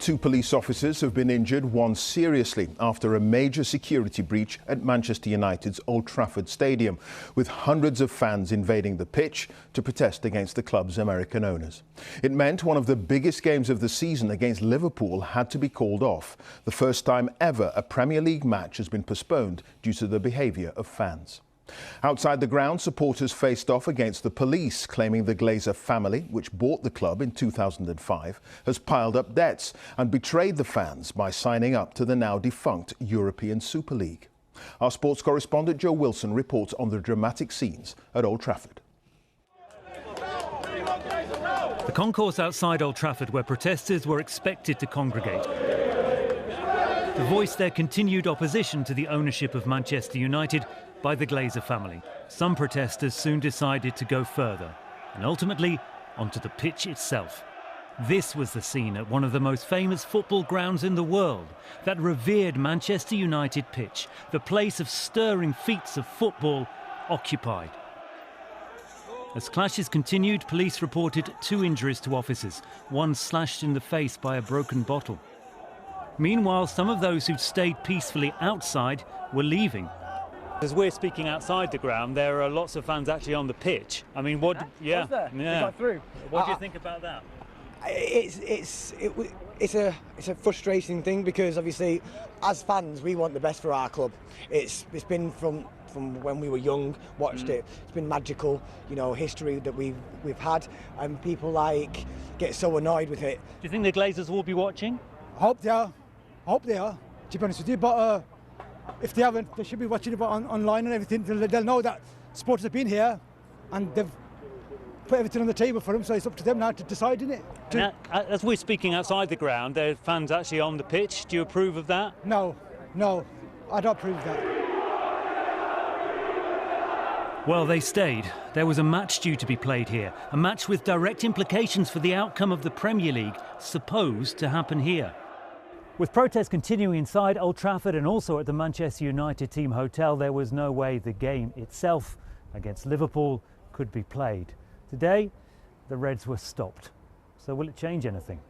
2 police officers have been injured, one seriously, after a major security breach at Manchester United's Old Trafford Stadium, with hundreds of fans invading the pitch to protest against the club's American owners. It meant one of the biggest games of the season against Liverpool had to be called off, the first time ever a Premier League match has been postponed due to the behaviour of fans. Outside the ground, supporters faced off against the police, claiming the Glazer family, which bought the club in 2005, has piled up debts and betrayed the fans by signing up to the now defunct European Super League. Our sports correspondent Joe Wilson reports on the dramatic scenes at Old Trafford. The concourse outside Old Trafford, where protesters were expected to congregate, to voice their continued opposition to the ownership of Manchester United by the Glazer family. Some protesters soon decided to go further and ultimately onto the pitch itself. This was the scene at one of the most famous football grounds in the world, that revered Manchester United pitch, the place of stirring feats of football, occupied. As clashes continued, police reported 2 injuries to officers, one slashed in the face by a broken bottle. Meanwhile, some of those who'd stayed peacefully outside were leaving. As we're speaking outside the ground, there are lots of fans actually on the pitch. I mean, what? Yeah, got through. What do you think about that? It's a frustrating thing, because obviously, as fans, we want the best for our club. It's been from when we were young, watched it. It's been magical, you know, history that we've had, and people get so annoyed with it. Do you think the Glazers will be watching? I hope they are. To be honest with you, but if they haven't, they should be watching it online and everything. They'll know that supporters have been here and they've put everything on the table for them, so it's up to them now to decide, isn't it? Now, as we're speaking outside the ground, there are fans actually on the pitch. Do you approve of that? No, I don't approve of that. Well, they stayed. There was a match due to be played here, a match with direct implications for the outcome of the Premier League, supposed to happen here. With protests continuing inside Old Trafford and also at the Manchester United team hotel, there was no way the game itself against Liverpool could be played. Today, the Reds were stopped. So will it change anything?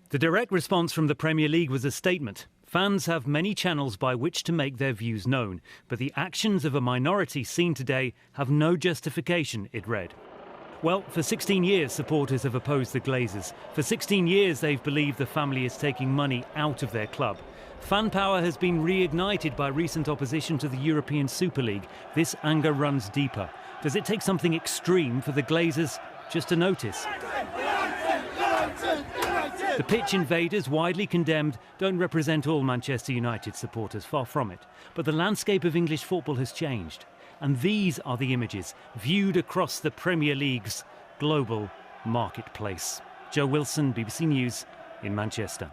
The direct response from the Premier League was a statement. Fans have many channels by which to make their views known, but the actions of a minority seen today have no justification, it read. Well, for 16 years, supporters have opposed the Glazers. For 16 years, they've believed the family is taking money out of their club. Fan power has been reignited by recent opposition to the European Super League. This anger runs deeper. Does it take something extreme for the Glazers just to notice? The pitch invaders, widely condemned, don't represent all Manchester United supporters, far from it. But the landscape of English football has changed. And these are the images viewed across the Premier League's global marketplace. Joe Wilson, BBC News in Manchester.